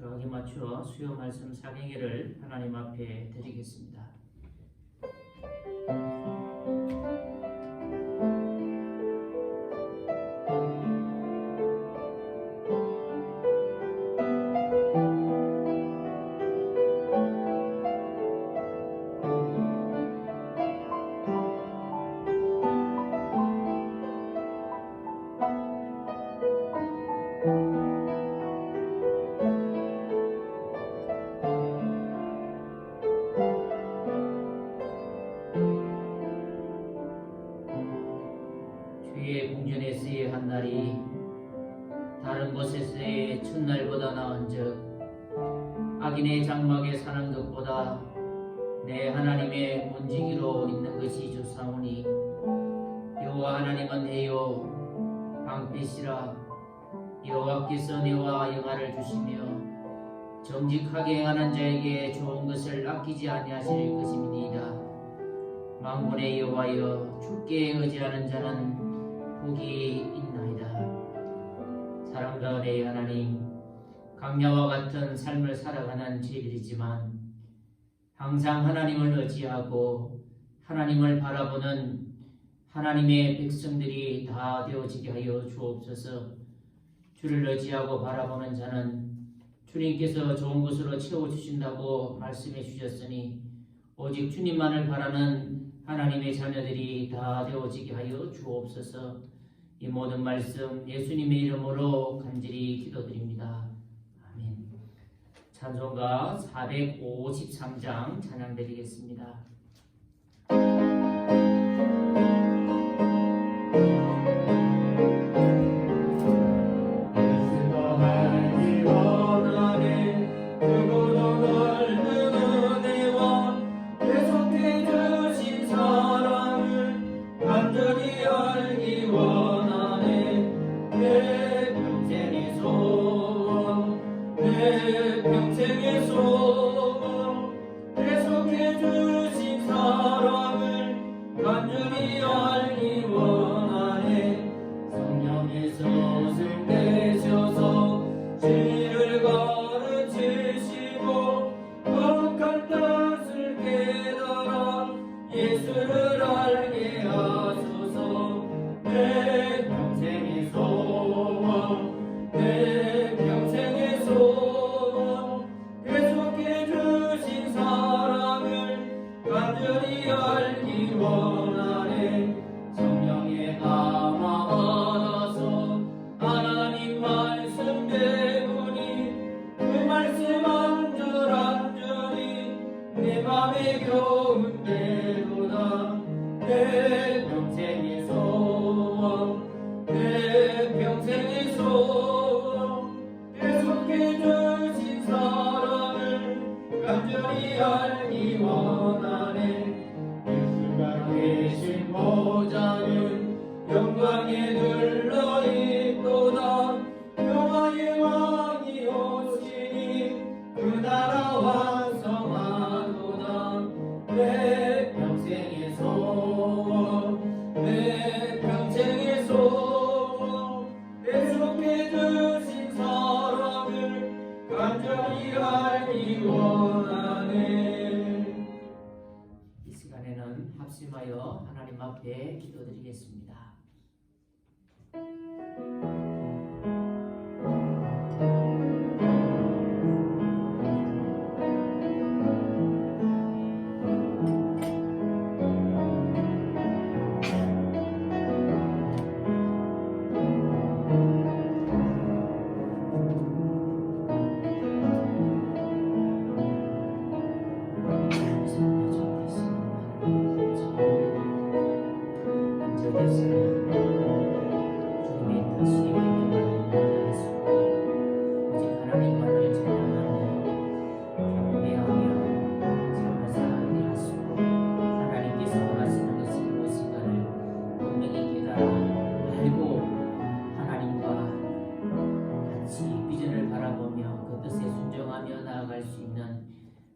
정확히 맞추어 수요 말씀 사경회를 하나님 앞에 드리겠습니다. 주의 궁전에서의 한 날이 다른 곳에서의 첫날보다 나은즉 악인의 장막에 사는 것보다 내 하나님의 문지기로 있는 것이 좋사오니 여호와 하나님은 해요 방패시라. 여호와께서 내와 영화를 주시며 정직하게 행하는 자에게 좋은 것을 아끼지 아니하실 것임이니이다. 만군의 여호와여, 주께 의지하는 자는 복이 있나이다. 사랑과 은혜의 하나님, 강야와 같은 삶을 살아가는 저희들이지만 항상 하나님을 의지하고 하나님을 바라보는 하나님의 백성들이 다 되어지게 하여 주옵소서. 주를 의지하고 바라보는 자는 주님께서 좋은 것으로 채워주신다고 말씀해 주셨으니 오직 주님만을 바라는 하나님의 자녀들이 다 되어지게 하여 주옵소서. 이 모든 말씀 예수님의 이름으로 간절히 기도드립니다. 아멘. 찬송가 453장 찬양드리겠습니다. 이 시간에는 합심하여 하나님 앞에 기도드리겠습니다.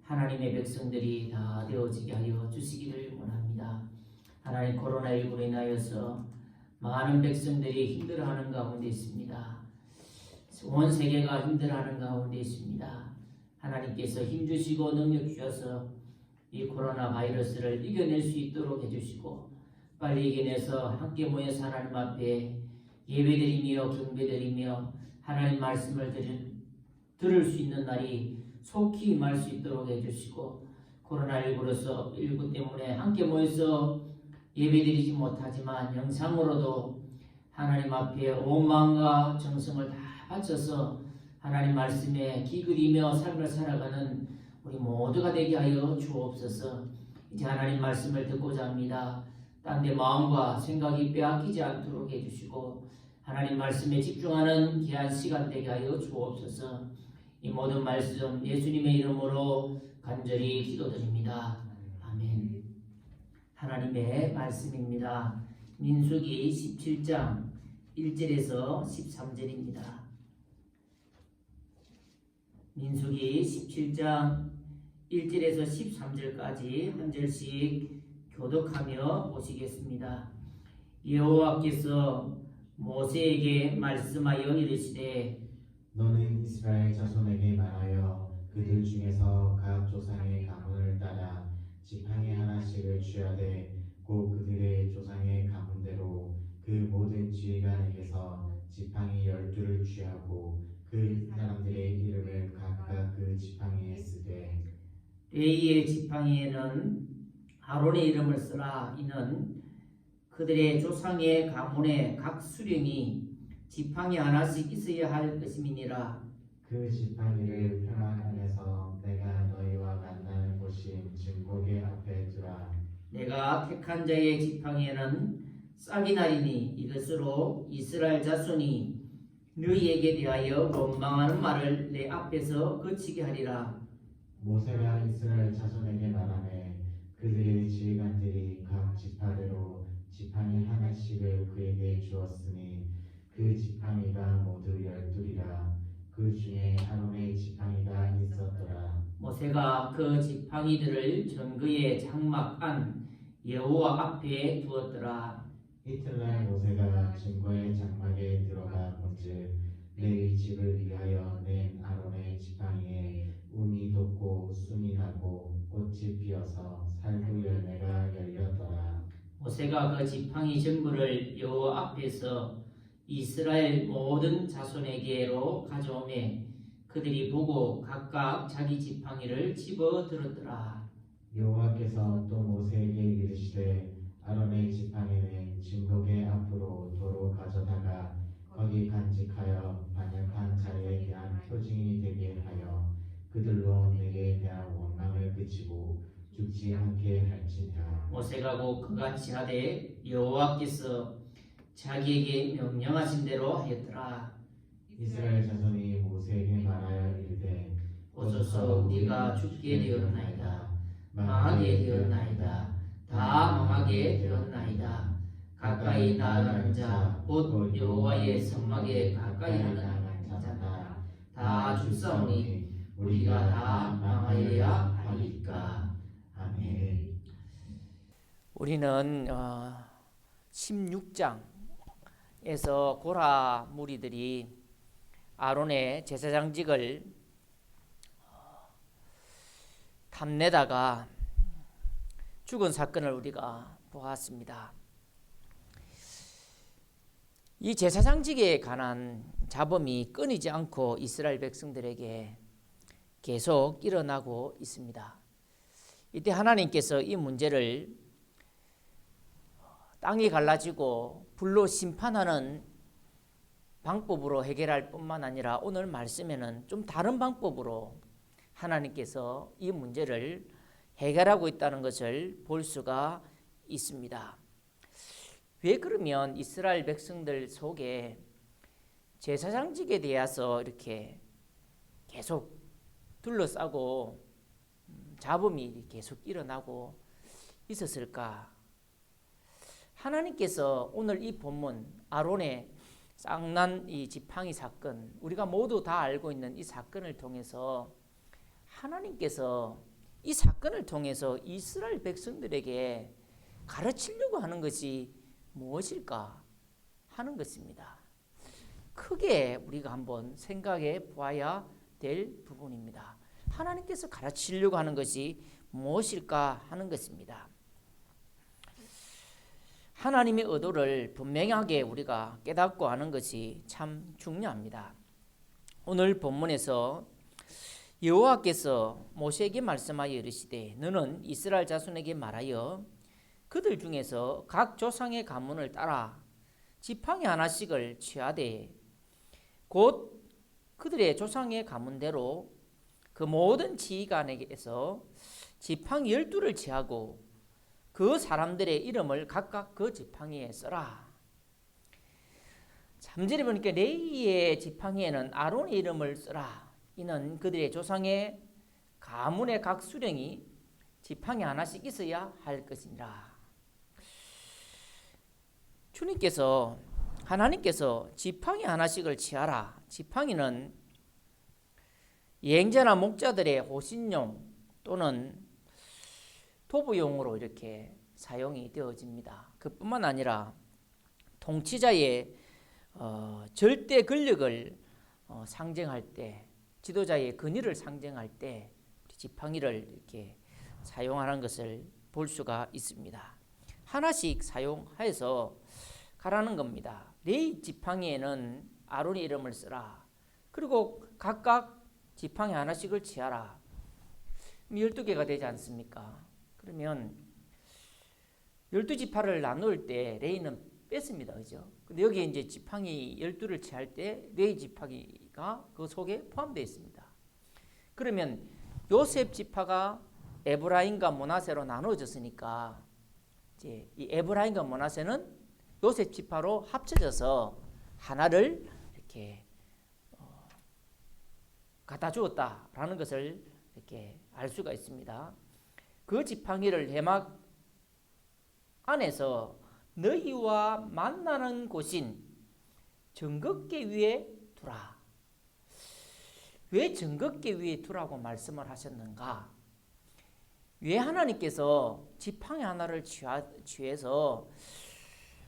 하나님의 백성들이 다 되어지게 하여 주시기를 원합니다. 하나님, 코로나19로 인하여서 많은 백성들이 힘들어하는 가운데 있습니다. 온 세계가 힘들어하는 가운데 있습니다. 하나님께서 힘주시고 능력 주셔서 이 코로나 바이러스를 이겨낼 수 있도록 해주시고 빨리 이겨내서 함께 모여서 하나님 앞에 예배드리며 경배드리며 하나님 말씀을 들을 수 있는 날이 속히 임할 수 있도록 해주시고 코로나19로서 19 때문에 함께 모여서 예배드리지 못하지만 영상으로도 하나님 앞에 온 마음과 정성을 다 바쳐서 하나님 말씀에 기그리며 삶을 살아가는 우리 모두가 되게 하여 주옵소서. 이제 하나님 말씀을 듣고자 합니다. 딴 데 마음과 생각이 빼앗기지 않도록 해주시고 하나님 말씀에 집중하는 귀한 시간 되게 하여 주옵소서. 이 모든 말씀 예수님의 이름으로 간절히 기도드립니다. 아멘. 하나님의 말씀입니다. 민수기 17장 1절에서 13절입니다. 민수기 17장 1절에서 13절까지 한 절씩 교독하며 보시겠습니다. 여호와께서 모세에게 말씀하여 이르시되 너는 이스라엘 자손에게 말하여 그들 중에서 각 조상의 가문을 따라 지팡이 하나씩을 취하되 곧 그들의 조상의 가문대로 그 모든 지휘관에게서 지팡이 12를 취하고 그 사람들의 이름을 각각 그 지팡이에 쓰되 레위의 지팡이에는 아론의 이름을 쓰라. 이는 그들의 조상의 가문의 각 수령이 지팡이 하나씩 있어야 할 것임이니라. 그 지팡이를 표막 안에서 내가 너희와 만나는 곳인 증거계 앞에 두라. 내가 택한 자의 지팡이에는 싹이 나리니 이것으로 이스라엘 자손이 너희에게 대하여 원망하는 말을 내 앞에서 그치게 하리라. 모세가 이스라엘 자손에게 말하매 그들의 지휘관들이 각 지파대로 지팡이 하나씩을 그에게 주었으니 그 지팡이가 모두 12이라. 그 중에 아론의 지팡이가 있었더라. 모세가 그 지팡이들을 전거의 장막 안 여호와 앞에 두었더라. 이튿날 모세가 증거의 장막에 들어가 본즉 레위 집을 위하여 낸 아론의 지팡이에 운이 돋고 순이 나고 꽃이 피어서 살구 열매가 열렸더라. 모세가 그 지팡이 전부를 여호와 앞에서 이스라엘 모든 자손에게로 가져오매 그들이 보고 각각 자기 지팡이를 집어 들었더라. 여호와께서 또 모세에게 이르시되 아론의 지팡이는 증거계 앞으로 도로 가져다가 거기 간직하여 반역한 자에 대한 표징이 되게 하여 그들로 내게 대한 원망을 그치고 죽지 않게 할지니라. 모세가 곧 그같이 하되 여호와께서 자기에게 명령하신 대로 하였더라. 이스라엘 자손이 모세에게 말하여 이르되 오소서 우리가 죽게 되었나이다. 망하게 되었나이다. 다 망하게 되었나이다. 가까이 나아가는 자 곧 여호와의 성막에 가까이 하는 자다. 다 죽사오니 우리가 다 망하여야 하리까. 아멘. 우리는 16장에서 고라 무리들이 아론의 제사장직을 탐내다가 죽은 사건을 우리가 보았습니다. 이 제사장직에 관한 잡음이 끊이지 않고 이스라엘 백성들에게 계속 일어나고 있습니다. 이때 하나님께서 이 문제를 땅이 갈라지고 불로 심판하는 방법으로 해결할 뿐만 아니라 오늘 말씀에는 좀 다른 방법으로 하나님께서 이 문제를 해결하고 있다는 것을 볼 수가 있습니다. 왜 그러면 이스라엘 백성들 속에 제사장직에 대해서 이렇게 계속 둘러싸고 잡음이 계속 일어나고 있었을까? 하나님께서 오늘 이 본문 아론의 쌍난 이 지팡이 사건, 우리가 모두 다 알고 있는 이 사건을 통해서 하나님께서 이 사건을 통해서 이스라엘 백성들에게 가르치려고 하는 것이 무엇일까 하는 것입니다. 크게 우리가 한번 생각해 보아야 될 부분입니다. 하나님께서 가르치려고 하는 것이 무엇일까 하는 것입니다. 하나님의 의도를 분명하게 우리가 깨닫고 하는 것이 참 중요합니다. 오늘 본문에서 여호와께서 모세에게 말씀하여 이르시되 너는 이스라엘 자손에게 말하여 그들 중에서 각 조상의 가문을 따라 지팡이 하나씩을 취하되 곧 그들의 조상의 가문대로 그 모든 지휘관에게서 지팡이 12를 취하고 그 사람들의 이름을 각각 그 지팡이에 써라. 3절에 보니까 레위의 지팡이에는 아론의 이름을 써라. 이는 그들의 조상의 가문의 각 수령이 지팡이 하나씩 있어야 할 것이니라. 주님께서 하나님께서 지팡이 하나씩을 취하라. 지팡이는 여행자나 목자들의 호신용 또는 도부용으로 이렇게 사용이 되어집니다. 그뿐만 아니라 통치자의 절대 권력을 상징할 때, 지도자의 권위를 상징할 때 지팡이를 이렇게 사용하는 것을 볼 수가 있습니다. 하나씩 사용해서 가라는 겁니다. 레위 지팡이에는 아론의 이름을 쓰라. 그리고 각각 지팡이 하나씩을 취하라. 12개가 되지 않습니까? 그러면 12지파를 나눌 때 레위는 뺐습니다. 그죠? 근데 여기 이제 지팡이 12를 취할 때 레위 지팡이가 그 속에 포함되어 있습니다. 그러면 요셉 지파가 에브라임과 므낫세로 나누어졌으니까 이제 이 에브라임과 므낫세는 요셉 지파로 합쳐져서 하나를 이렇게 갖다 주었다라는 것을 이렇게 알 수가 있습니다. 그 지팡이를 해막 안에서 너희와 만나는 곳인 증거궤 위에 두라. 왜 증거궤 위에 두라고 말씀을 하셨는가? 왜 하나님께서 지팡이 하나를 취해서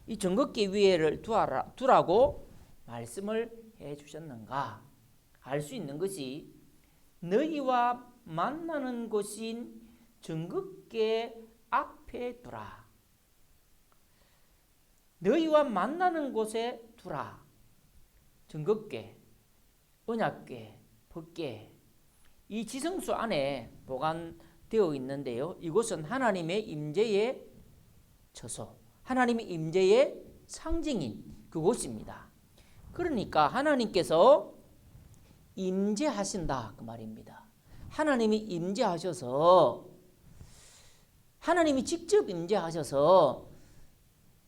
이 증거궤 위에를 두라고 말씀을 해 주셨는가? 알 수 있는 것이 너희와 만나는 곳인 증거궤 앞에 두라. 너희와 만나는 곳에 두라. 증거궤, 언약궤, 법궤, 이 지성소 안에 보관되어 있는데요. 이곳은 하나님의 임재의 처소, 하나님의 임재의 상징인 그곳입니다. 그러니까 하나님께서 임재하신다 그 말입니다. 하나님이 임재하셔서, 하나님이 직접 임재하셔서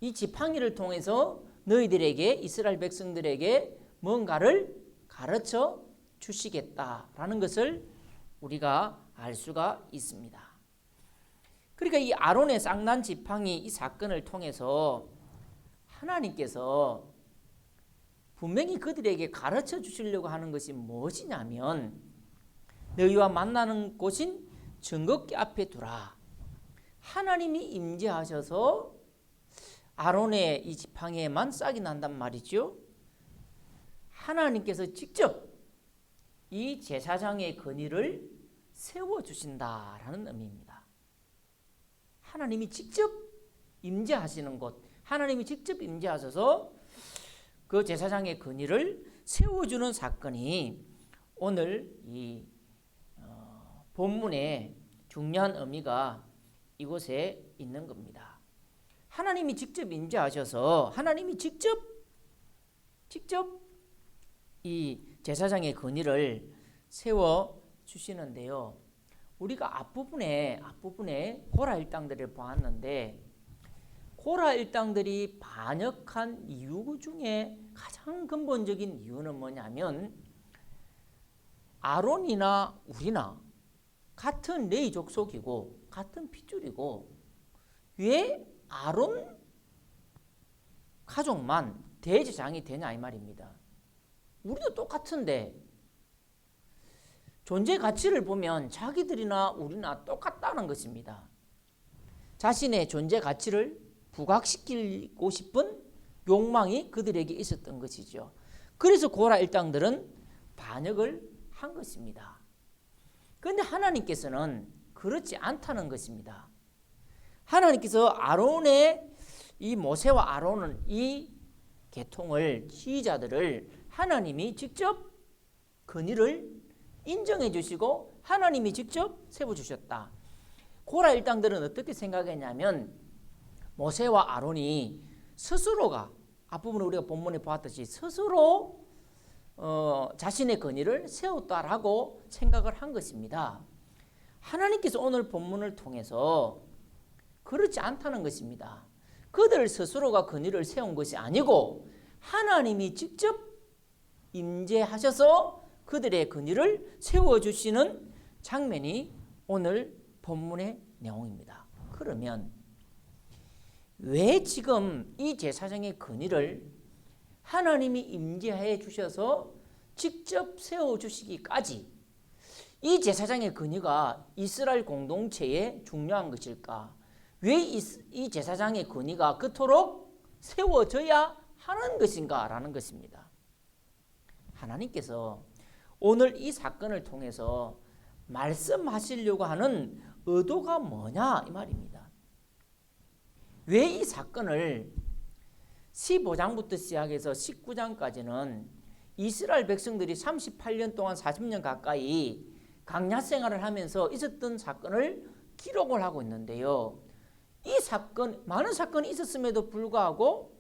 이 지팡이를 통해서 너희들에게, 이스라엘 백성들에게 뭔가를 가르쳐 주시겠다라는 것을 우리가 알 수가 있습니다. 그러니까 이 아론의 쌍난 지팡이 이 사건을 통해서 하나님께서 분명히 그들에게 가르쳐 주시려고 하는 것이 무엇이냐면 너희와 만나는 곳인 증거궤 앞에 두라. 하나님이 임재하셔서 아론의 이 지팡이에만 싹이 난단 말이죠. 하나님께서 직접 이 제사장의 권위를 세워주신다라는 의미입니다. 하나님이 직접 임재하시는 곳, 하나님이 직접 임재하셔서 그 제사장의 권위를 세워주는 사건이 오늘 이 본문의 중요한 의미가 이곳에 있는 겁니다. 하나님이 직접 임재하셔서 하나님이 직접 이 제사장의 권위를 세워 주시는데요. 우리가 앞부분에 고라 일당들을 보았는데 고라 일당들이 반역한 이유 중에 가장 근본적인 이유는 뭐냐면 아론이나 우리나 같은 레위 족속이고 같은 핏줄이고 왜 아론 가족만 대제사장이 되냐 이 말입니다. 우리도 똑같은데 존재 가치를 보면 자기들이나 우리나 똑같다는 것입니다. 자신의 존재 가치를 부각시키고 싶은 욕망이 그들에게 있었던 것이죠. 그래서 고라 일당들은 반역을 한 것입니다. 그런데 하나님께서는 그렇지 않다는 것입니다. 하나님께서 아론의 이 모세와 아론은 이 계통을 지휘자들을 하나님이 직접 건의를 인정해 주시고 하나님이 직접 세워주셨다. 고라 일당들은 어떻게 생각했냐면 모세와 아론이 스스로가 앞부분에 우리가 본문에 보았듯이 스스로 자신의 건의를 세웠다라고 생각을 한 것입니다. 하나님께서 오늘 본문을 통해서 그렇지 않다는 것입니다. 그들 스스로가 건의를 세운 것이 아니고 하나님이 직접 임재하셔서 그들의 건의를 세워주시는 장면이 오늘 본문의 내용입니다. 그러면 왜 지금 이 제사장의 건의를 하나님이 임재해 주셔서 직접 세워주시기까지 이 제사장의 건의가 이스라엘 공동체에 중요한 것일까? 왜 이 제사장의 건의가 그토록 세워져야 하는 것인가? 라는 것입니다. 하나님께서 오늘 이 사건을 통해서 말씀하시려고 하는 의도가 뭐냐 이 말입니다. 왜 이 사건을 15장부터 시작해서 19장까지는 이스라엘 백성들이 38년 동안 40년 가까이 광야 생활을 하면서 있었던 사건을 기록을 하고 있는데요. 이 사건, 많은 사건이 있었음에도 불구하고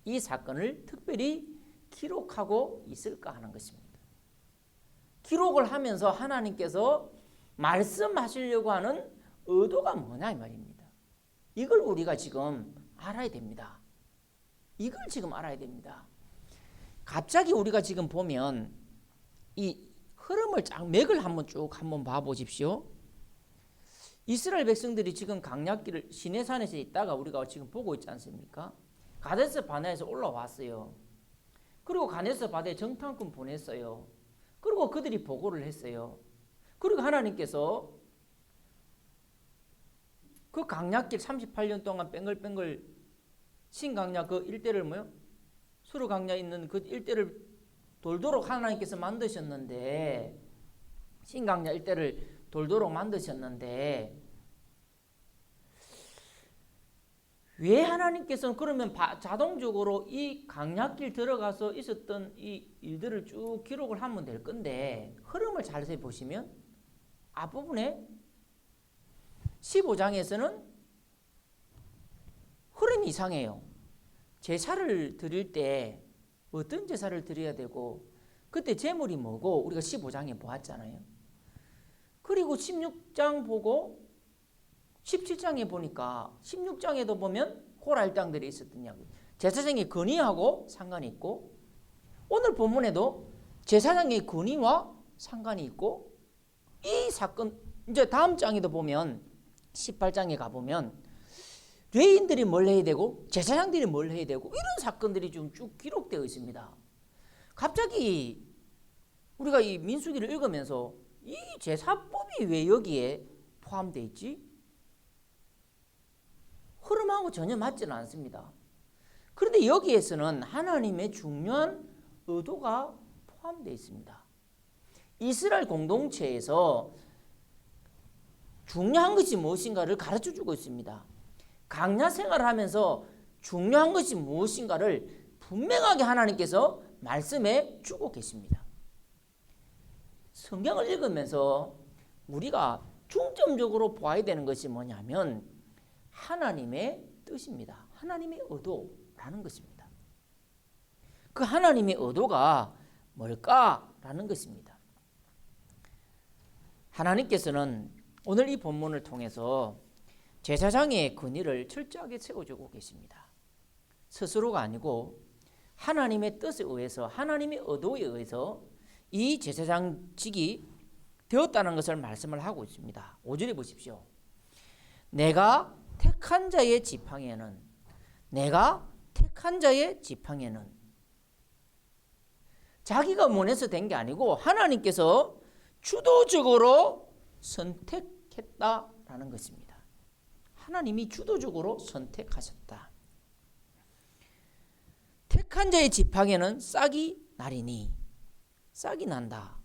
이 사건을 특별히 기록하고 있을까 하는 것입니다. 기록을 하면서 하나님께서 말씀하시려고 하는 의도가 뭐냐 이 말입니다. 이걸 우리가 지금 알아야 됩니다. 이걸 지금 알아야 됩니다. 갑자기 우리가 지금 보면 이 흐름을 맥을 한번 봐보십시오. 이스라엘 백성들이 지금 광야길을 시내산에서 있다가 우리가 지금 보고 있지 않습니까? 가데스 바네아에서 올라왔어요. 그리고 가데스 바네아에 정탐꾼 보냈어요. 그리고 그들이 보고를 했어요. 그리고 하나님께서 그 광야길 38년 동안 뺑글뺑글 신광야 그 일대를 수르 광야 있는 그 일대를 돌도록 하나님께서 만드셨는데 신광야 일대를 돌도록 만드셨는데 왜 하나님께서는 그러면 자동적으로 이 광야길 들어가서 있었던 이 일들을 쭉 기록을 하면 될 건데 흐름을 잘 보시면 앞부분에 15장에서는 흐름이 이상해요. 제사를 드릴 때 어떤 제사를 드려야 되고 그때 제물이 뭐고 우리가 15장에 보았잖아요. 그리고 16장 보고 17장에 보니까 16장에도 보면 고라 일당들이 있었던 이야기. 제사장의 건의하고 상관이 있고 오늘 본문에도 제사장의 건의와 상관이 있고 이 사건 이제 다음 장에도 보면 18장에 가보면 레위인들이 뭘 해야 되고 제사장들이 뭘 해야 되고 이런 사건들이 좀 쭉 기록되어 있습니다. 갑자기 우리가 이 민수기를 읽으면서 이 제사법이 왜 여기에 포함되어 있지? 흐름하고 전혀 맞지는 않습니다. 그런데 여기에서는 하나님의 중요한 의도가 포함되어 있습니다. 이스라엘 공동체에서 중요한 것이 무엇인가를 가르쳐 주고 있습니다. 광야 생활을 하면서 중요한 것이 무엇인가를 분명하게 하나님께서 말씀해 주고 계십니다. 성경을 읽으면서 우리가 중점적으로 보아야 되는 것이 뭐냐면 하나님의 뜻입니다. 하나님의 의도라는 것입니다. 그 하나님의 의도가 뭘까라는 것입니다. 하나님께서는 오늘 이 본문을 통해서 제사장의 건의를 철저하게 세워주고 계십니다. 스스로가 아니고 하나님의 뜻에 의해서 하나님의 의도에 의해서 이 제사장직이 되었다는 것을 말씀을 하고 있습니다. 5절에 보십시오. 내가 택한 자의 지팡이에는 자기가 원해서 된 게 아니고 하나님께서 주도적으로 선택했다라는 것입니다. 하나님이 주도적으로 선택하셨다. 택한 자의 지팡이는 싹이 나리니. 싹이 난다.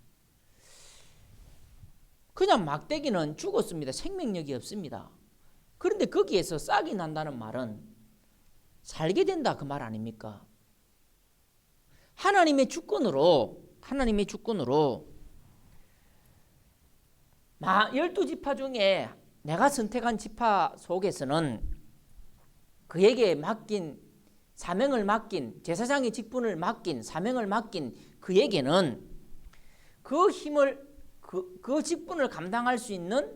그냥 막대기는 죽었습니다. 생명력이 없습니다. 그런데 거기에서 싹이 난다는 말은 살게 된다 그 말 아닙니까? 하나님의 주권으로 12지파 중에 내가 선택한 지파 속에서는 그에게 맡긴 사명을 맡긴 제사장의 직분을 맡긴 사명을 맡긴 그에게는 그 힘을 그 직분을 감당할 수 있는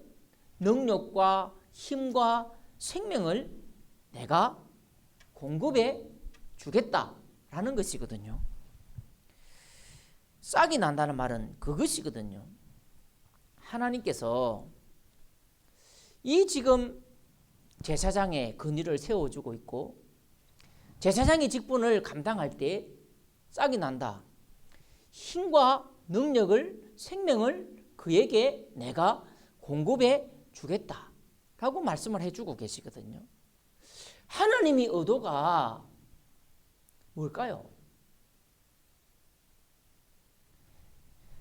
능력과 힘과 생명을 내가 공급해 주겠다라는 것이거든요. 싹이 난다는 말은 그것이거든요. 하나님께서 이 지금 제사장의 근위를 세워주고 있고 제사장의 직분을 감당할 때 싹이 난다. 힘과 능력을 생명을 그에게 내가 공급해 주겠다라고 말씀을 해주고 계시거든요. 하나님의 의도가 뭘까요?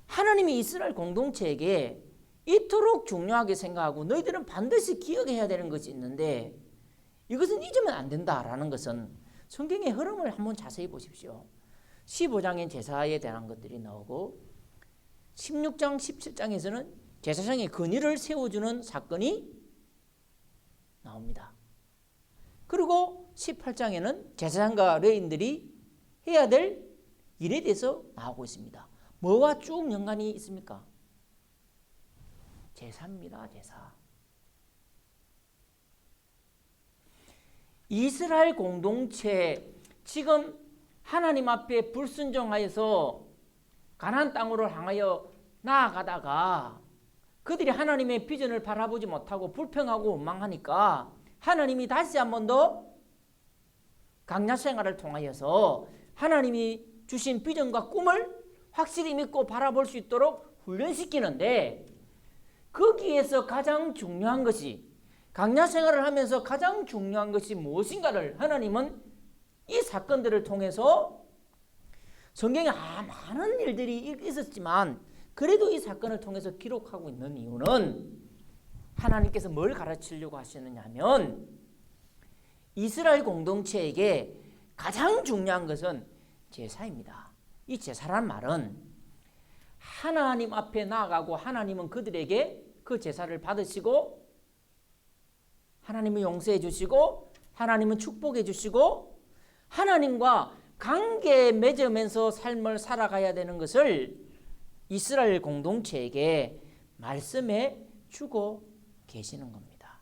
하나님이 이스라엘 공동체에게 이토록 중요하게 생각하고 너희들은 반드시 기억해야 되는 것이 있는데 이것은 잊으면 안 된다라는 것은 성경의 흐름을 한번 자세히 보십시오. 15장엔 제사에 대한 것들이 나오고 16장, 17장에서는 제사장의 근위를 세워주는 사건이 나옵니다. 그리고 18장에는 제사장과 레위인들이 해야 될 일에 대해서 나오고 있습니다. 뭐와 쭉 연관이 있습니까? 제사입니다. 제사. 이스라엘 공동체 지금 하나님 앞에 불순종하여서 가나안 땅으로 향하여 나아가다가 그들이 하나님의 비전을 바라보지 못하고 불평하고 원망하니까 하나님이 다시 한 번 더 강야 생활을 통하여서 하나님이 주신 비전과 꿈을 확실히 믿고 바라볼 수 있도록 훈련시키는데 거기에서 가장 중요한 것이 강야 생활을 하면서 가장 중요한 것이 무엇인가를 하나님은 이 사건들을 통해서 성경에 많은 일들이 있었지만 그래도 이 사건을 통해서 기록하고 있는 이유는 하나님께서 뭘 가르치려고 하시느냐 하면 이스라엘 공동체에게 가장 중요한 것은 제사입니다. 이 제사란 말은 하나님 앞에 나아가고 하나님은 그들에게 그 제사를 받으시고 하나님은 용서해 주시고 하나님은 축복해 주시고 하나님과 관계에 맺으면서 삶을 살아가야 되는 것을 이스라엘 공동체에게 말씀해 주고 계시는 겁니다.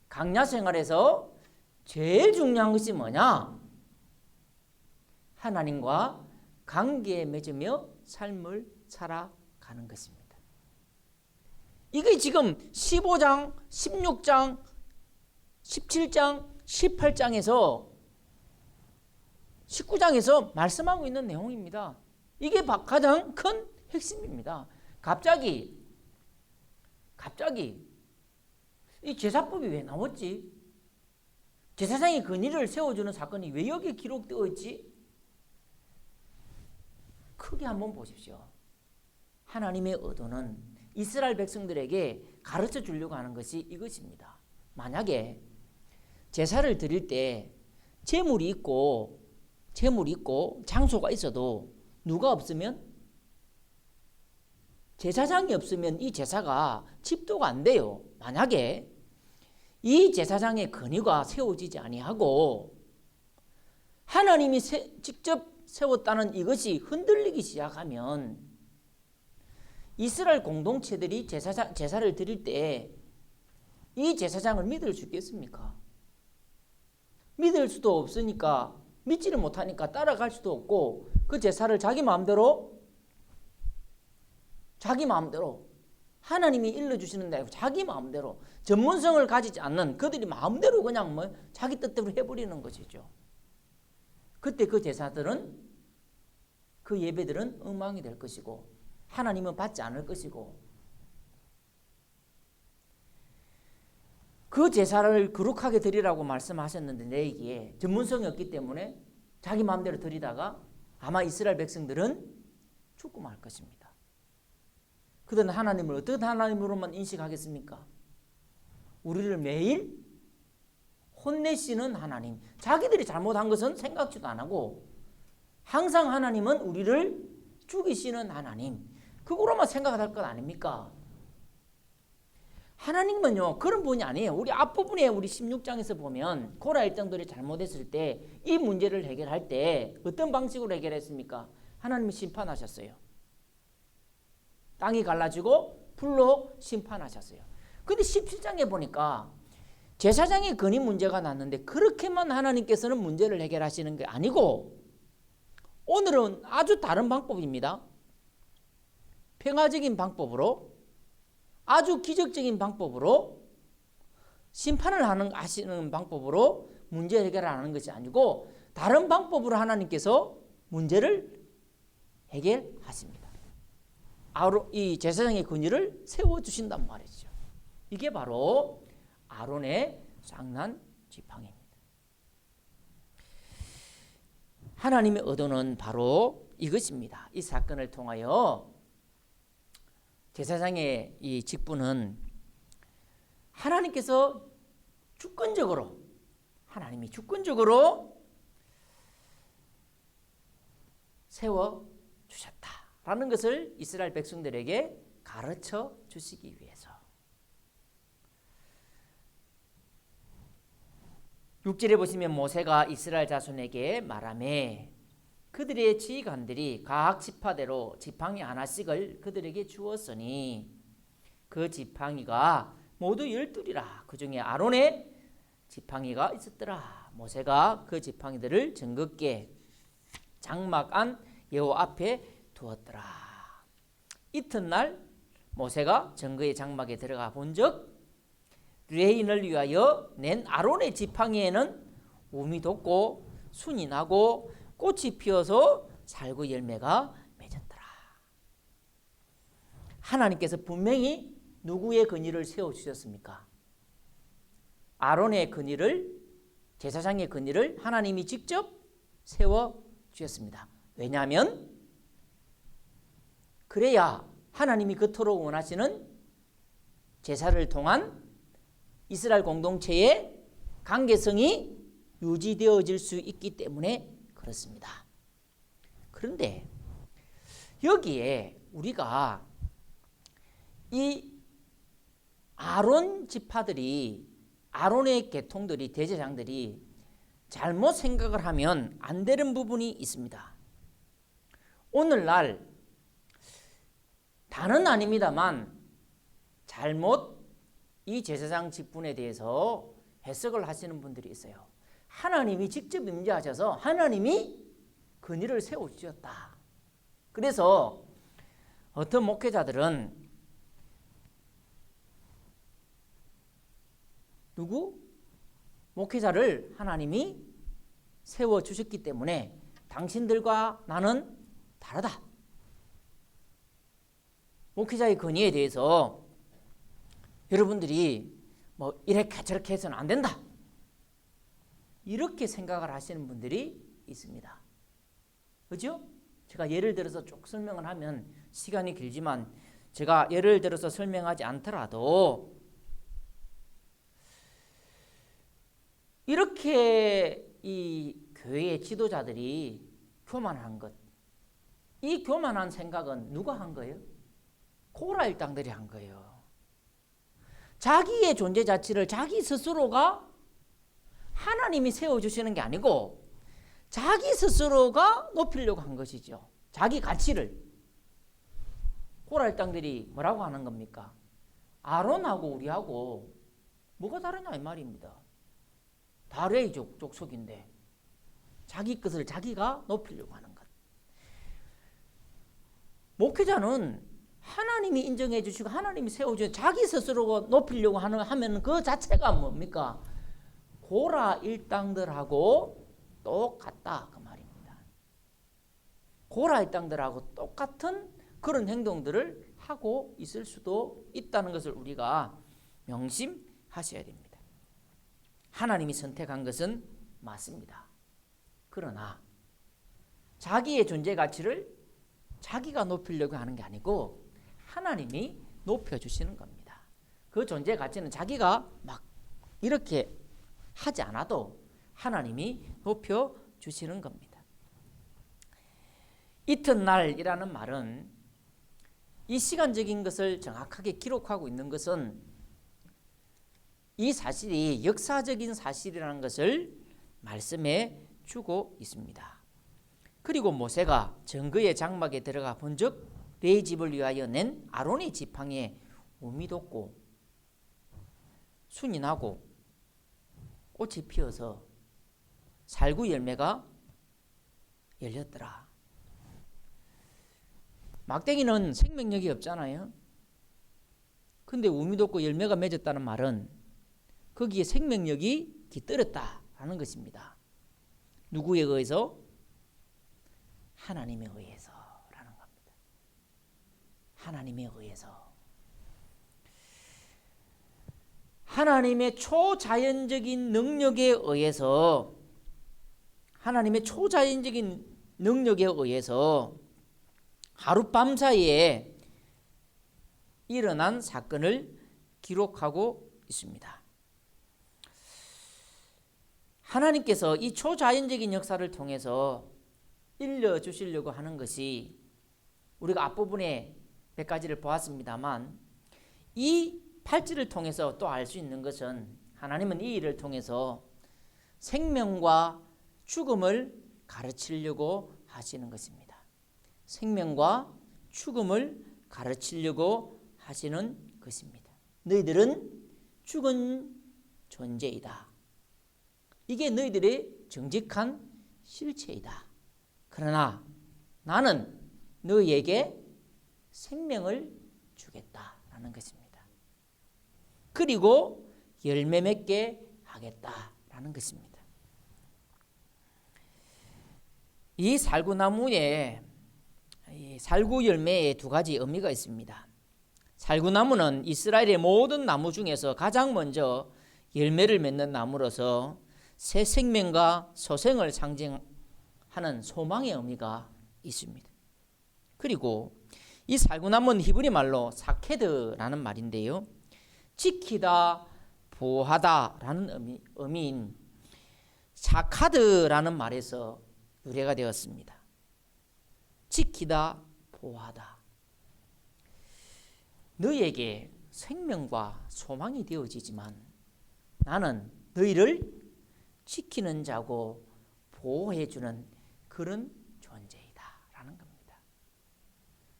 강야 생활에서 제일 중요한 것이 뭐냐? 하나님과 관계에 맺으며 삶을 살아가는 것입니다. 이게 지금 15장, 16장, 17장, 18장에서 19장에서 말씀하고 있는 내용입니다. 이게 가장 큰 핵심입니다. 갑자기 이 제사법이 왜 나왔지? 제사장이 근위를 세워주는 사건이 왜 여기에 기록되어 있지? 크게 한번 보십시오. 하나님의 의도는 이스라엘 백성들에게 가르쳐 주려고 하는 것이 이것입니다. 만약에 제사를 드릴 때 제물이 있고 장소가 있어도 누가 없으면 제사장이 없으면 이 제사가 집도가 안 돼요. 만약에 이 제사장의 근위가 세워지지 아니하고 하나님이 직접 세웠다는 이것이 흔들리기 시작하면 이스라엘 공동체들이 제사를 드릴 때 이 제사장을 믿을 수 있겠습니까? 믿을 수도 없으니까 믿지를 못하니까 따라갈 수도 없고 그 제사를 자기 마음대로 하나님이 일러주시는 대로 자기 마음대로 전문성을 가지지 않는 그들이 마음대로 그냥 자기 뜻대로 해버리는 것이죠. 그때 그 제사들은 그 예배들은 엉망이 될 것이고 하나님은 받지 않을 것이고 그 제사를 거룩하게 드리라고 말씀하셨는데 레위기에 전문성이 없기 때문에 자기 마음대로 들이다가 아마 이스라엘 백성들은 죽고 말 것입니다. 그들은 하나님을 어떤 하나님으로만 인식하겠습니까? 우리를 매일 혼내시는 하나님, 자기들이 잘못한 것은 생각지도 안 하고 항상 하나님은 우리를 죽이시는 하나님, 그거로만 생각할 것 아닙니까? 하나님은요 그런 분이 아니에요. 우리 앞부분에 우리 16장에서 보면 고라 일당들이 잘못했을 때 이 문제를 해결할 때 어떤 방식으로 해결했습니까? 하나님이 심판하셨어요. 땅이 갈라지고 불로 심판하셨어요. 근데 17장에 보니까 제사장의 건의 문제가 났는데 그렇게만 하나님께서는 문제를 해결하시는 게 아니고 오늘은 아주 다른 방법입니다. 평화적인 방법으로 아주 기적적인 방법으로 심판을 하시는 방법으로 문제 해결을 하는 것이 아니고 다른 방법으로 하나님께서 문제를 해결하십니다. 이 제사장의 권위를 세워주신단 말이죠. 이게 바로 아론의 쌍난 지팡이입니다. 하나님의 의도는 바로 이것입니다. 이 사건을 통하여 제사장의 이 직분은 하나님께서 하나님이 주권적으로 세워주셨다라는 것을 이스라엘 백성들에게 가르쳐 주시기 위해서. 6절에 보시면 모세가 이스라엘 자손에게 말하매 그들의 지휘관들이 각 지파대로 지팡이 하나씩을 그들에게 주었으니 그 지팡이가 모두 12이라. 그 중에 아론의 지팡이가 있었더라. 모세가 그 지팡이들을 정겹게 장막 안 여호와 앞에 두었더라. 이튿날 모세가 정거의 장막에 들어가 본즉 레인을 위하여 낸 아론의 지팡이에는 우미 돋고 순이 나고 꽃이 피어서 살구 열매가 맺었더라. 하나님께서 분명히 누구의 권위를 세워주셨습니까? 아론의 권위를, 제사장의 권위를 하나님이 직접 세워주셨습니다. 왜냐하면 그래야 하나님이 그토록 원하시는 제사를 통한 이스라엘 공동체의 관계성이 유지되어질 수 있기 때문에 그렇습니다. 그런데 여기에 우리가 이 아론 지파들이, 아론의 계통들이, 대제사장들이 잘못 생각을 하면 안 되는 부분이 있습니다. 오늘날 다는 아닙니다만 잘못 이 제사장 직분에 대해서 해석을 하시는 분들이 있어요. 하나님이 직접 임재하셔서 하나님이 권위를 세워주셨다. 그래서 어떤 목회자들은 목회자를 하나님이 세워주셨기 때문에 당신들과 나는 다르다. 목회자의 권위에 대해서 여러분들이 뭐 이렇게 저렇게 해서는 안 된다. 이렇게 생각을 하시는 분들이 있습니다. 그죠? 제가 예를 들어서 쭉 설명을 하면 시간이 길지만 제가 예를 들어서 설명하지 않더라도 이렇게 이 교회의 지도자들이 교만한 것, 이 교만한 생각은 누가 한 거예요? 고라 일당들이 한 거예요. 자기의 존재 자체를 자기 스스로가 하나님이 세워주시는 게 아니고 자기 스스로가 높이려고 한 것이죠. 자기 가치를. 고라 일당들이 뭐라고 하는 겁니까? 아론하고 우리하고 뭐가 다르냐 이 말입니다. 다 레위 족속인데 자기 것을 자기가 높이려고 하는 것. 목회자는 하나님이 인정해 주시고 하나님이 세워주신 자기 스스로 높이려고 하면 그 자체가 뭡니까? 고라 일당들하고 똑같다 그 말입니다. 고라 일당들하고 똑같은 그런 행동들을 하고 있을 수도 있다는 것을 우리가 명심하셔야 됩니다. 하나님이 선택한 것은 맞습니다. 그러나 자기의 존재 가치를 자기가 높이려고 하는 게 아니고 하나님이 높여주시는 겁니다. 그 존재 가치는 자기가 막 이렇게 하지 않아도 하나님이 높여주시는 겁니다. 이튿날이라는 말은 이 시간적인 것을 정확하게 기록하고 있는 것은 이 사실이 역사적인 사실이라는 것을 말씀해 주고 있습니다. 그리고 모세가 정거의 장막에 들어가 본즉 레위 집을 위하여 낸 아론의 지팡이에 우미 돋고 순이 나고 꽃이 피어서 살구 열매가 열렸더라. 막대기는 생명력이 없잖아요. 근데 우미 돋고 열매가 맺었다는 말은 거기에 생명력이 깃들었다라는 것입니다. 누구에 의해서? 하나님에 의해서라는 겁니다. 하나님에 의해서. 하나님의 초자연적인 능력에 의해서, 하나님의 초자연적인 능력에 의해서 하룻밤 사이에 일어난 사건을 기록하고 있습니다. 하나님께서 이 초자연적인 역사를 통해서 일러주시려고 하는 것이, 우리가 앞부분에 몇 가지를 보았습니다만, 이 팔찌를 통해서 또 알 수 있는 것은 하나님은 이 일을 통해서 생명과 죽음을 가르치려고 하시는 것입니다. 생명과 죽음을 가르치려고 하시는 것입니다. 너희들은 죽은 존재이다. 이게 너희들의 정직한 실체이다. 그러나 나는 너희에게 생명을 주겠다라는 것입니다. 그리고 열매 맺게 하겠다라는 것입니다. 이 살구나무에, 살구 열매에 두 가지 의미가 있습니다. 살구나무는 이스라엘의 모든 나무 중에서 가장 먼저 열매를 맺는 나무로서 새 생명과 소생을 상징하는 소망의 의미가 있습니다. 그리고 이 살구나무는 히브리 말로 사케드라는 말인데요, 지키다, 보호하다라는 의미인 사카드라는 말에서 유래가 되었습니다. 지키다, 보호하다. 너희에게 생명과 소망이 되어지지만 나는 너희를 지키는 자고 보호해주는 그런 존재이다 라는 겁니다.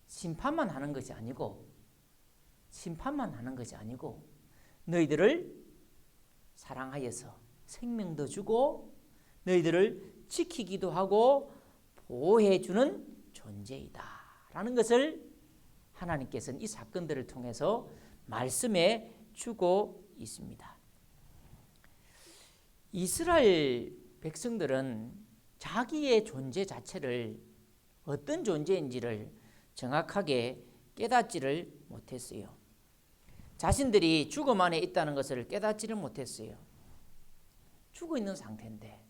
심판만 하는 것이 아니고 너희들을 사랑하여서 생명도 주고 너희들을 지키기도 하고 보호해주는 존재이다 라는 것을 하나님께서는 이 사건들을 통해서 말씀해 주고 있습니다. 이스라엘 백성들은 자기의 존재 자체를 어떤 존재인지를 정확하게 깨닫지를 못했어요. 자신들이 죽음 안에 있다는 것을 깨닫지를 못했어요. 죽어 있는 상태인데.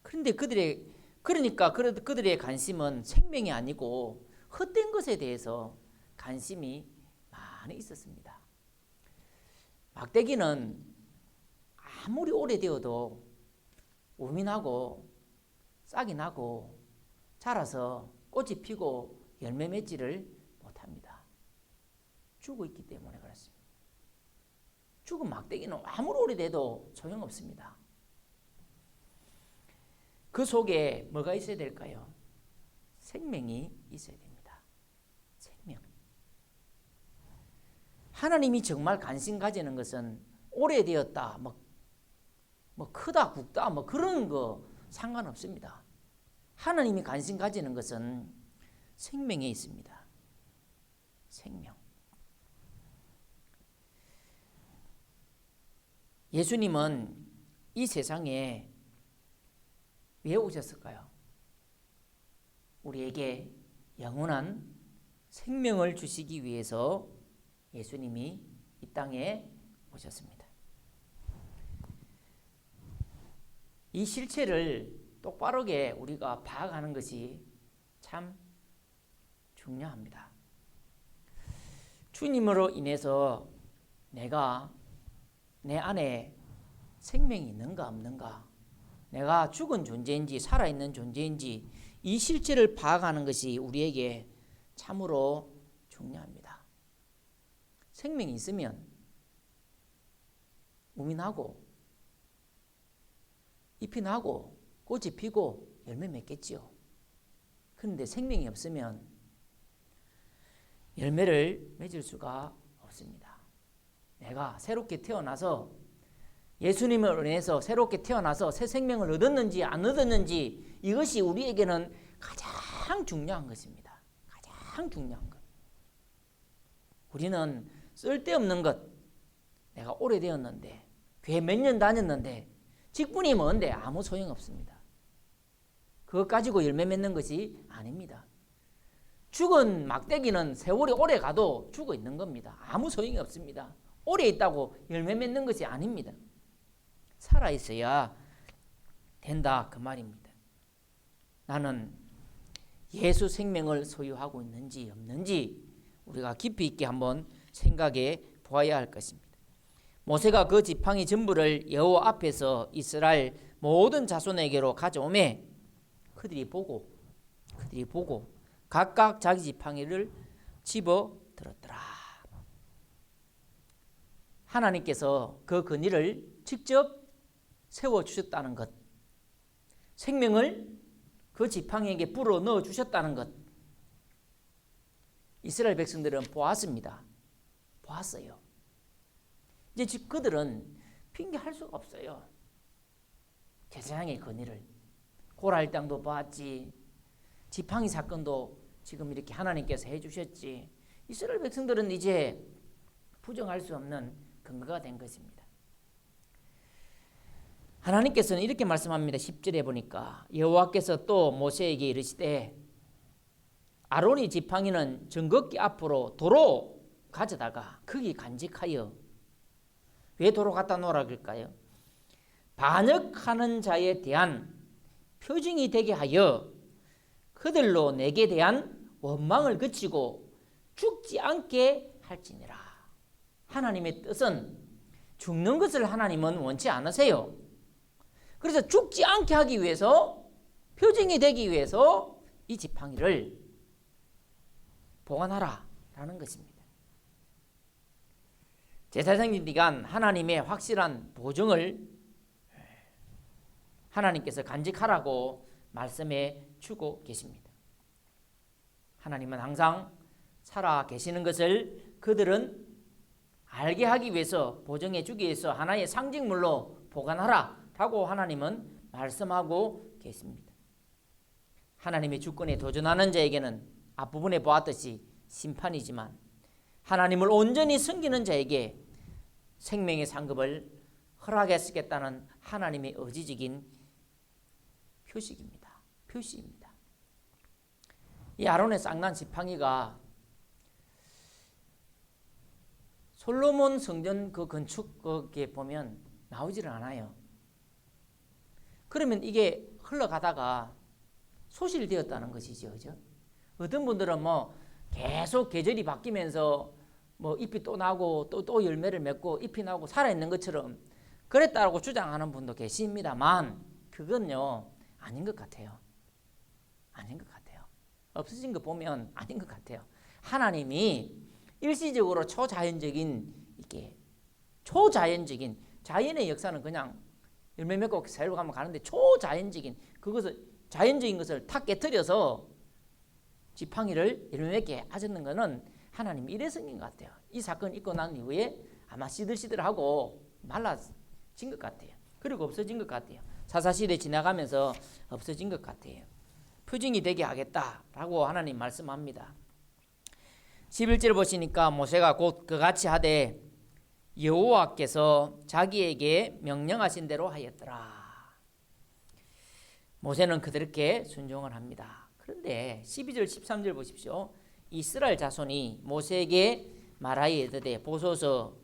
그런데 그들의 관심은 생명이 아니고 헛된 것에 대해서 관심이 많이 있었습니다. 막대기는 아무리 오래되어도 우미 나고 싹이 나고 자라서 꽃이 피고 열매 맺지를 못합니다. 죽어 있기 때문에 그렇습니다. 죽은 막대기는 아무리 오래돼도 소용없습니다. 그 속에 뭐가 있어야 될까요? 생명이 있어야 됩니다. 생명. 하나님이 정말 관심 가지는 것은 오래되었다, 뭐 크다, 굵다, 뭐 그런 거 상관없습니다. 하나님이 관심 가지는 것은 생명에 있습니다. 생명. 예수님은 이 세상에 왜 오셨을까요? 우리에게 영원한 생명을 주시기 위해서 예수님이 이 땅에 오셨습니다. 이 실체를 똑바르게 우리가 파악하는 것이 참 중요합니다. 주님으로 인해서 내가 내 안에 생명이 있는가 없는가, 내가 죽은 존재인지 살아있는 존재인지 이 실체를 파악하는 것이 우리에게 참으로 중요합니다. 생명이 있으면 몸이 나고 잎이 나고 꽃이 피고 열매 맺겠지요. 그런데 생명이 없으면 열매를 맺을 수가 없습니다. 내가 새롭게 태어나서 예수님을 인해서 새롭게 태어나서 새 생명을 얻었는지 안 얻었는지 이것이 우리에게는 가장 중요한 것입니다. 가장 중요한 것. 우리는 쓸데없는 것, 내가 오래되었는데 교회 몇 년 다녔는데 직분이 뭔데 아무 소용없습니다. 그것 가지고 열매 맺는 것이 아닙니다. 죽은 막대기는 세월이 오래 가도 죽어 있는 겁니다. 아무 소용이 없습니다. 오래 있다고 열매 맺는 것이 아닙니다. 살아있어야 된다 그 말입니다. 나는 예수 생명을 소유하고 있는지 없는지 우리가 깊이 있게 한번 생각해 보아야 할 것입니다. 모세가 그 지팡이 전부를 여호와 앞에서 이스라엘 모든 자손에게로 가져오매 그들이 보고 각각 자기 지팡이를 집어 들었더라. 하나님께서 그 근위를 직접 세워주셨다는 것, 생명을 그 지팡이에게 불어 넣어주셨다는 것, 이스라엘 백성들은 보았습니다. 보았어요. 이제 그들은 핑계할 수가 없어요. 제사장의 건의를. 고라 일당도 보았지, 지팡이 사건도 지금 이렇게 하나님께서 해주셨지. 이스라엘 백성들은 이제 부정할 수 없는 근거가 된 것입니다. 하나님께서는 이렇게 말씀합니다. 10절에 보니까 여호와께서 또 모세에게 이르시되 아론이 지팡이는 정극기 앞으로 도로 가져다가 거기 간직하여, 왜 도로 갖다 놓으라 그럴까요? 반역하는 자에 대한 표징이 되게 하여 그들로 내게 대한 원망을 그치고 죽지 않게 할지니라. 하나님의 뜻은 죽는 것을 하나님은 원치 않으세요. 그래서 죽지 않게 하기 위해서, 표징이 되기 위해서 이 지팡이를 보관하라라는 것입니다. 제사장들이간 하나님의 확실한 보증을 하나님께서 간직하라고 말씀해 주고 계십니다. 하나님은 항상 살아 계시는 것을 그들은 알게 하기 위해서, 보증해 주기 위해서 하나의 상징물로 보관하라 라고 하나님은 말씀하고 계십니다. 하나님의 주권에 도전하는 자에게는 앞부분에 보았듯이 심판이지만 하나님을 온전히 섬기는 자에게 생명의 상급을 허락하시겠다는 하나님의 의지적인 표시입니다. 이 아론의 쌍난 지팡이가 솔로몬 성전 그 건축 거기에 보면 나오지를 않아요. 그러면 이게 흘러가다가 소실되었다는 것이죠. 그죠? 어떤 분들은 뭐 계속 계절이 바뀌면서 뭐 잎이 또 나고 또 열매를 맺고 잎이 나고 살아있는 것처럼 그랬다고 주장하는 분도 계십니다만 그건요 아닌 것 같아요. 없어진 거 보면 아닌 것 같아요. 하나님이 일시적으로 초자연적인 자연의 역사는 그냥 열매 맺고 새로 가면 가는데 초자연적인 그것을, 자연적인 것을 탁 깨트려서 지팡이를 열매 맺게 하셨는 것은 하나님이 이래서인 것 같아요. 이 사건 있고 난 이후에 아마 시들시들하고 말라진 것 같아요. 그리고 없어진 것 같아요. 사사시대 지나가면서 없어진 것 같아요. 표징이 되게 하겠다라고 하나님 말씀합니다. 11절 보시니까 모세가 곧 그같이 하되 여호와께서 자기에게 명령하신 대로 하였더라. 모세는 그들께 순종을 합니다. 그런데 12절 13절 보십시오. 이스라엘 자손이 모세에게 말하여 이르되 보소서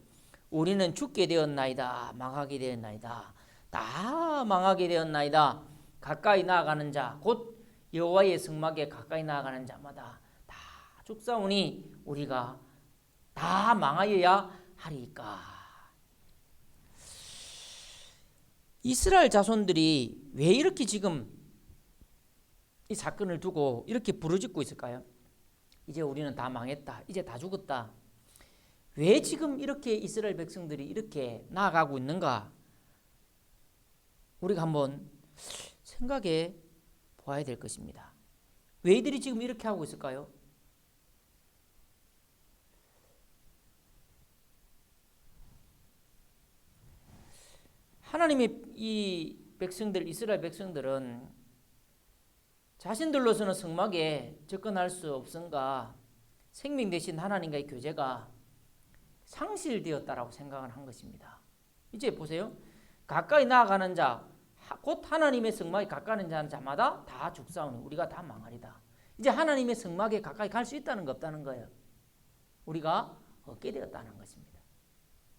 우리는 죽게 되었나이다. 망하게 되었나이다. 다 망하게 되었나이다. 가까이 나아가는 자 곧 여호와의 성막에 가까이 나아가는 자마다 다 죽사오니 우리가 다 망하여야 하리까. 이스라엘 자손들이 왜 이렇게 지금 이 사건을 두고 이렇게 부르짖고 있을까요? 이제 우리는 다 망했다. 이제 다 죽었다. 왜 지금 이렇게 이스라엘 백성들이 이렇게 나아가고 있는가? 우리가 한번 생각해 보아야 될 것입니다. 왜 이들이 지금 이렇게 하고 있을까요? 하나님의 이 백성들, 이스라엘 백성들은 자신들로서는 성막에 접근할 수 없은가 생명 대신 하나님과의 교제가 상실되었다라고 생각을 한 것입니다. 이제 보세요. 가까이 나아가는 자, 곧 하나님의 성막에 가까이 가는 자마다 다 죽사오니 우리가 다 망하리다. 이제 하나님의 성막에 가까이 갈 수 있다는 거 없다는 거예요. 우리가 얻게 되었다는 것입니다.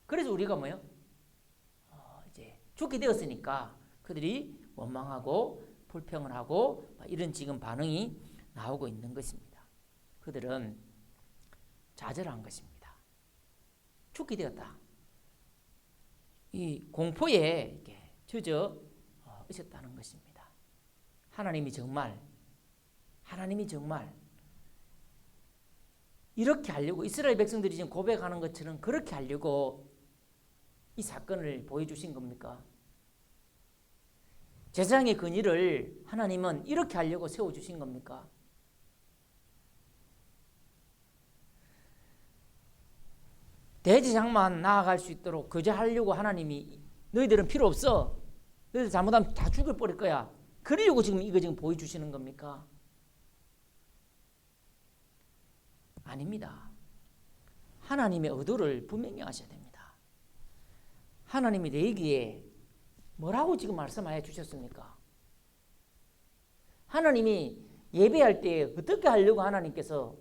그래서 우리가 뭐요? 이제 죽게 되었으니까 그들이 원망하고 불평을 하고 이런 지금 반응이 나오고 있는 것입니다. 그들은 좌절한 것입니다. 죽게 되었다. 이 공포에 이렇게 젖어 있었다는 것입니다. 하나님이 정말 이렇게 하려고 이스라엘 백성들이 지금 고백하는 것처럼 그렇게 하려고 이 사건을 보여주신 겁니까? 제사장의 근위를 하나님은 이렇게 하려고 세워주신 겁니까? 대제사장만 나아갈 수 있도록 교제하려고 하나님이 너희들은 필요 없어. 너희들 잘못하면 다 죽을 버릴 거야. 그러려고 지금 이거 지금 보여주시는 겁니까? 아닙니다. 하나님의 의도를 분명히 아셔야 됩니다. 하나님이 내기에 뭐라고 지금 말씀하여 주셨습니까? 하나님이 예배할 때 어떻게 하려고 하나님께서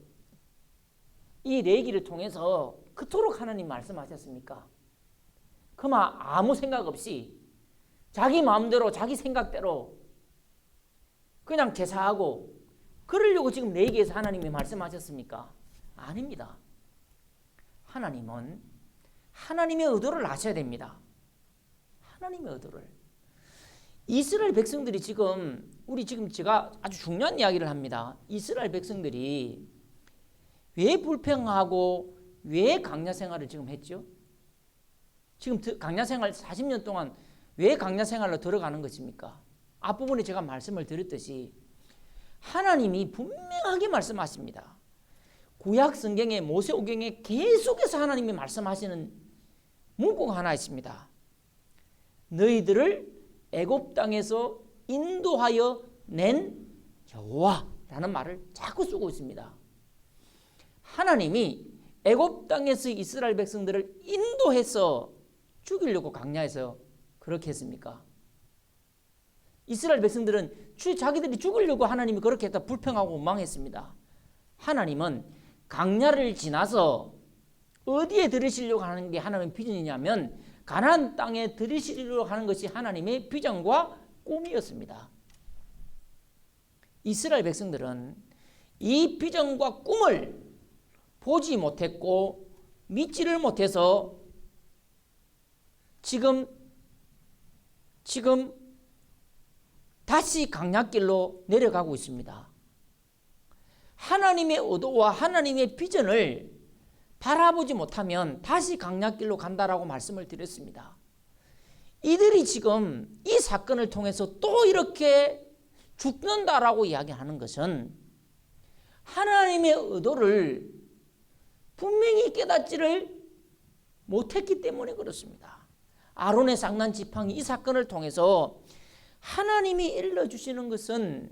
이 레위기를 통해서 그토록 하나님 말씀하셨습니까? 그만 아무 생각 없이 자기 마음대로 자기 생각대로 그냥 제사하고 그러려고 지금 레위기에서 하나님이 말씀하셨습니까? 아닙니다. 하나님은 하나님의 의도를 아셔야 됩니다. 하나님의 의도를. 이스라엘 백성들이 지금 제가 아주 중요한 이야기를 합니다. 이스라엘 백성들이 왜 불평하고 왜 강야 생활을 지금 했죠? 지금 강야 생활 40년 동안 왜 강야 생활로 들어가는 것입니까? 앞부분에 제가 말씀을 드렸듯이 하나님이 분명하게 말씀하십니다. 구약 성경에 모세오경에 계속해서 하나님이 말씀하시는 문구가 하나 있습니다. 너희들을 애굽 땅에서 인도하여 낸 여호와라는 말을 자꾸 쓰고 있습니다. 하나님이 애굽 땅에서 이스라엘 백성들을 인도해서 죽이려고 강야해서 그렇게 했습니까? 이스라엘 백성들은 자기들이 죽으려고 하나님이 그렇게 했다 불평하고 원망했습니다. 하나님은 강야를 지나서 어디에 들으시려고 하는 게 하나님의 비전이냐면 가나안 땅에 들으시려고 하는 것이 하나님의 비전과 꿈이었습니다. 이스라엘 백성들은 이 비전과 꿈을 보지 못했고 믿지를 못해서 지금 다시 강약길로 내려가고 있습니다. 하나님의 의도와 하나님의 비전을 바라보지 못하면 다시 강약길로 간다라고 말씀을 드렸습니다. 이들이 지금 이 사건을 통해서 또 이렇게 죽는다라고 이야기하는 것은 하나님의 의도를 분명히 깨닫지를 못했기 때문에 그렇습니다. 아론의 상난 지팡이 이 사건을 통해서 하나님이 일러주시는 것은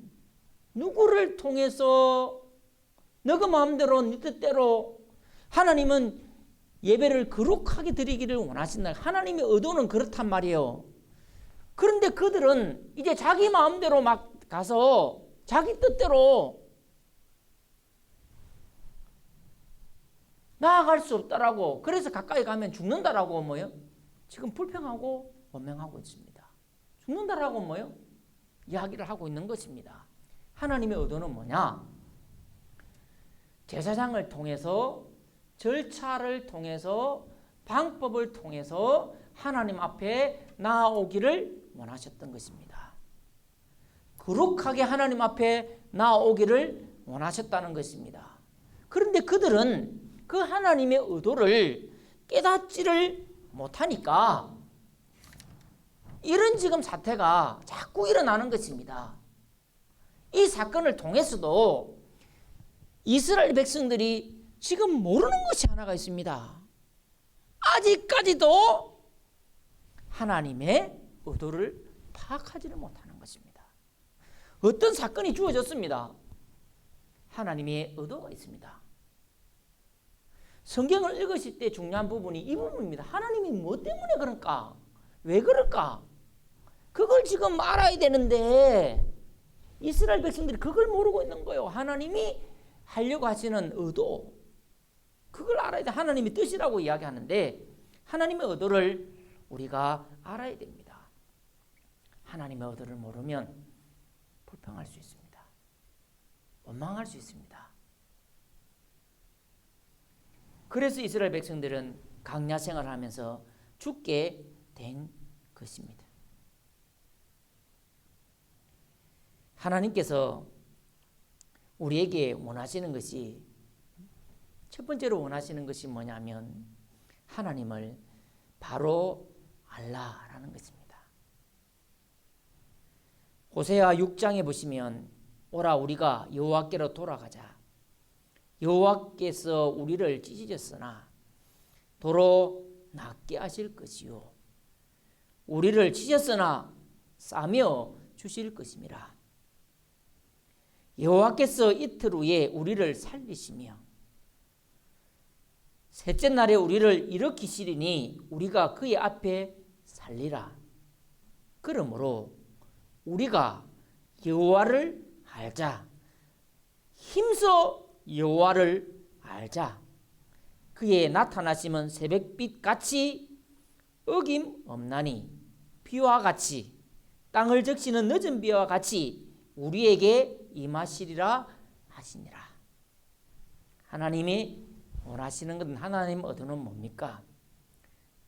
누구를 통해서 너가 마음대로 네 뜻대로 하나님은 예배를 거룩하게 드리기를 원하신다. 하나님의 의도는 그렇단 말이에요. 그런데 그들은 이제 자기 마음대로 막 가서 자기 뜻대로 나아갈 수 없다라고, 그래서 가까이 가면 죽는다라고 뭐요? 지금 불평하고 원망하고 있습니다. 죽는다라고 뭐요? 이야기를 하고 있는 것입니다. 하나님의 의도는 뭐냐? 제사장을 통해서, 절차를 통해서, 방법을 통해서 하나님 앞에 나아오기를 원하셨던 것입니다. 거룩하게 하나님 앞에 나아오기를 원하셨다는 것입니다. 그런데 그들은 그 하나님의 의도를 깨닫지를 못하니까 이런 지금 사태가 자꾸 일어나는 것입니다. 이 사건을 통해서도 이스라엘 백성들이 지금 모르는 것이 하나가 있습니다. 아직까지도 하나님의 의도를 파악하지를 못하는 것입니다. 어떤 사건이 주어졌습니다. 하나님의 의도가 있습니다. 성경을 읽으실 때 중요한 부분이 이 부분입니다. 하나님이 뭐 때문에 그럴까? 왜 그럴까? 그걸 지금 알아야 되는데 이스라엘 백성들이 그걸 모르고 있는 거예요. 하나님이 하려고 하시는 의도, 그걸 알아야 돼. 하나님의 뜻이라고 이야기하는데 하나님의 의도를 우리가 알아야 됩니다. 하나님의 의도를 모르면 불평할 수 있습니다. 원망할 수 있습니다. 그래서 이스라엘 백성들은 광야 생활을 하면서 죽게 된 것입니다. 하나님께서 우리에게 원하시는 것이, 첫 번째로 원하시는 것이 뭐냐면 하나님을 바로 알라라는 것입니다. 호세아 6장에 보시면 오라 우리가 여호와께로 돌아가자. 여호와께서 우리를 찢으셨으나 도로 낫게 하실 것이요 우리를 치셨으나 싸며 주실 것임이라. 여호와께서 이틀 후에 우리를 살리시며 셋째 날에 우리를 일으키시리니 우리가 그의 앞에 살리라. 그러므로 우리가 여호와를 알자. 힘써 여호와를 알자. 그의 나타나심은 새벽빛 같이 어김없나니 비와 같이 땅을 적시는 늦은 비와 같이 우리에게 임하시리라 하시니라. 하나님이 원하시는 것은, 하나님 의도는 뭡니까?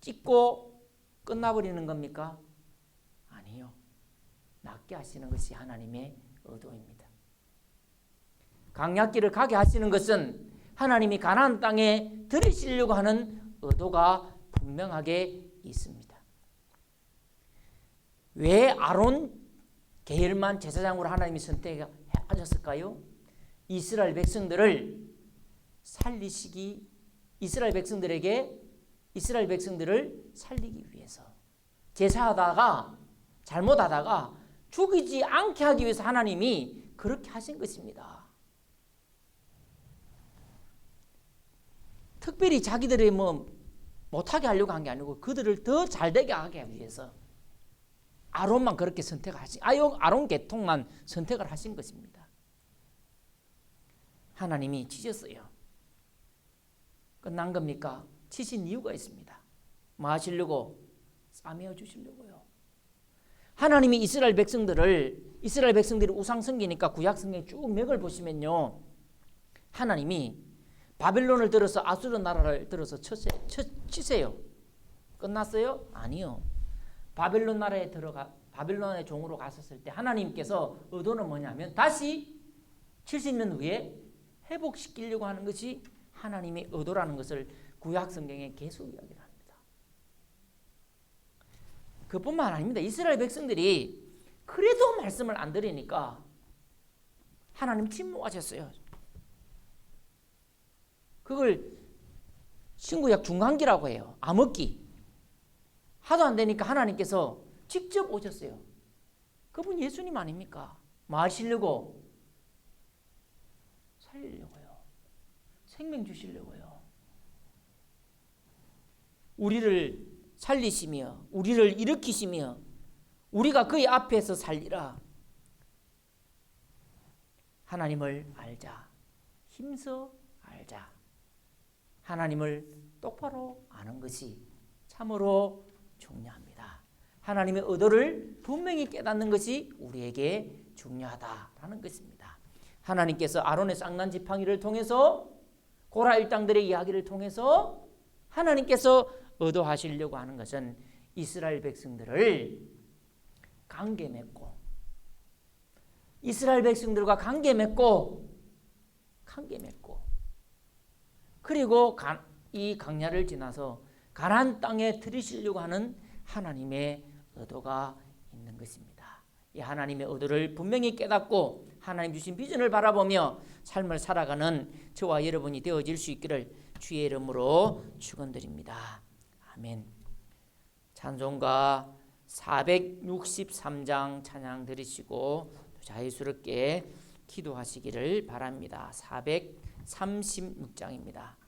찍고 끝나버리는 겁니까? 아니요. 낫게 하시는 것이 하나님의 의도입니다. 광야길을 가게 하시는 것은 하나님이 가나안 땅에 들이시려고 하는 의도가 분명하게 있습니다. 왜 아론 계열만 제사장으로 하나님이 선택하셨을까요? 이스라엘 백성들을 살리시기, 이스라엘 백성들을 살리기 위해서, 제사하다가 잘못하다가 죽이지 않게 하기 위해서 하나님이 그렇게 하신 것입니다. 특별히 자기들이 못하게 하려고 한 게 아니고 그들을 더 잘되게 하게 하기 위해서 아론만 그렇게 아론 계통만 선택을 하신 것입니다. 하나님이 치셨어요. 끝난 겁니까? 치신 이유가 있습니다. 뭐 하시려고? 싸매어 주시려고요. 하나님이 이스라엘 백성들이 우상 섬기니까 구약 성경 쭉 맥을 보시면요, 하나님이 바벨론을 들어서 아수르 나라를 들어서 치세요. 끝났어요? 아니요. 바벨론의 종으로 갔었을 때 하나님께서 의도는 뭐냐면 다시 70년 후에 회복시키려고 하는 것이 하나님의 의도라는 것을 구약 성경에 계속 이야기를 합니다. 그뿐만 아닙니다. 이스라엘 백성들이 그래도 말씀을 안 들으니까 하나님 침묵하셨어요. 그걸 신구약 중간기라고 해요. 암흑기. 하도 안 되니까 하나님께서 직접 오셨어요. 그분 예수님 아닙니까? 뭐 하시려고? 살리려고요. 생명 주시려고요. 우리를 살리시며 우리를 일으키시며 우리가 그의 앞에서 살리라. 하나님을 알자. 힘써 알자. 하나님을 똑바로 아는 것이 참으로 중요합니다. 하나님의 의도를 분명히 깨닫는 것이 우리에게 중요하다라는 것입니다. 하나님께서 아론의 쌍난 지팡이를 통해서 고라 일당들의 이야기를 통해서 하나님께서 의도하시려고 하는 것은 이스라엘 백성들을 관계 맺고 이스라엘 백성들과 관계 맺고 그리고 이 광야를 지나서 가나안 땅에 들이시려고 하는 하나님의 의도가 있는 것입니다. 이 하나님의 의도를 분명히 깨닫고 하나님 주신 비전을 바라보며 삶을 살아가는 저와 여러분이 되어질 수 있기를 주의 이름으로 축원드립니다. 아멘. 찬송가 463장 찬양 드리시고 자유스럽게 기도하시기를 바랍니다. 436장입니다.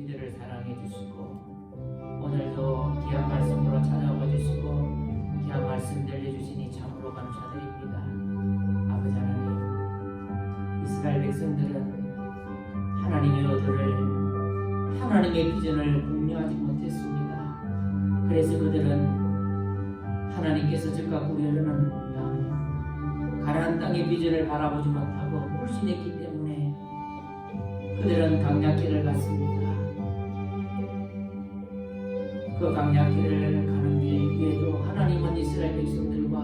저희들을 사랑해 주시고 오늘도 귀한 말씀으로 찾아와 주시고 귀한 말씀 들려주시니 참으로 감사드립니다. 아버지 하나님, 이스라엘 백성들은 하나님의 의도를, 하나님의 비전을 공유하지 못했습니다. 그래서 그들은 하나님께서 적과 구별하는 땅, 가나안 땅의 비전을 바라보지 못하고 불신했기 때문에 그들은 강약길을 갔습니다. 그 강약길을 가는 길 위에도 하나님은 이스라엘 백성들과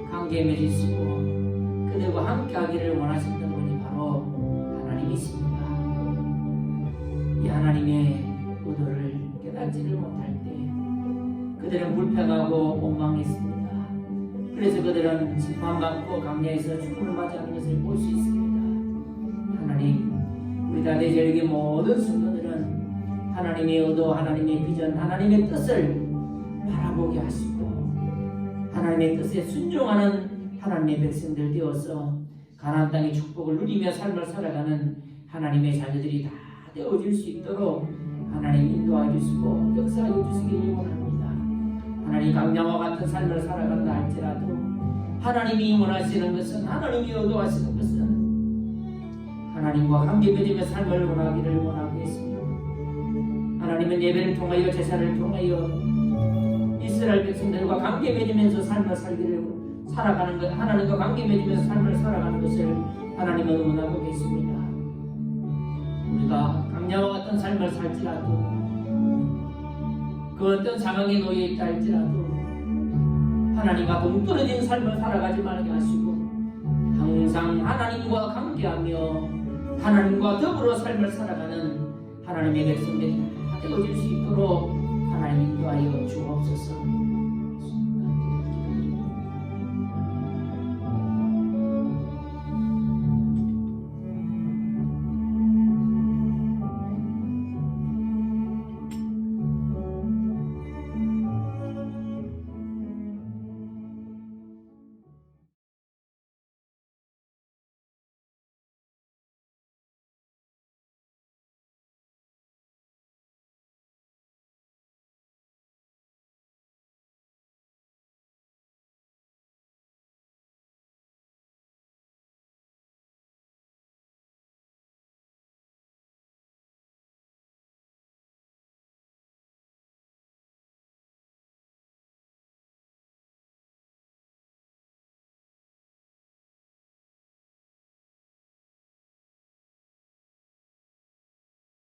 관계 맺으시고 그들과 함께 하기를 원하시는 분이 바로 하나님이십니다. 이 하나님의 의도를 깨닫지를 못할 때 그들은 불평하고 원망했습니다. 그래서 그들은 심판받고 강야에서 죽음을 맞이하는 것을 볼 수 있습니다. 하나님, 우리 다대절기 모든 순간들은 하나님의 의도, 하나님의 비전, 하나님의 뜻을 바라보게 하시고 하나님의 뜻에 순종하는 하나님의 백성들 되어서 가나안 땅의 축복을 누리며 삶을 살아가는 하나님의 자녀들이 다 되어질 수 있도록 하나님 인도하여 주시고 역사하여 주시기를 원합니다. 하나님 강야와 같은 삶을 살아간다 할지라도 하나님이 원하시는 것은, 하나님이 의도하시는 것은 하나님과 관계 맺으며 삶을 원하기를 원하겠습니다. 하나님은 예배를 통하여 제사를 통하여 이스라엘 백성들과 관계 맺으면서 삶을 살아가는 것, 하나님과 관계 맺으면서 삶을 살아가는 것을 하나님은 원하고 계십니다. 우리가 강야와 같은 삶을 살지라도 그 어떤 상황에 놓여 있다 할지라도 하나님과 동떨어진 삶을 살아가지 말게 하시고 항상 하나님과 관계하며 하나님과 더불어 삶을 살아가는 하나님의 백성들이 다 되어질 수 있도록 하나님 인도하여 주옵소서.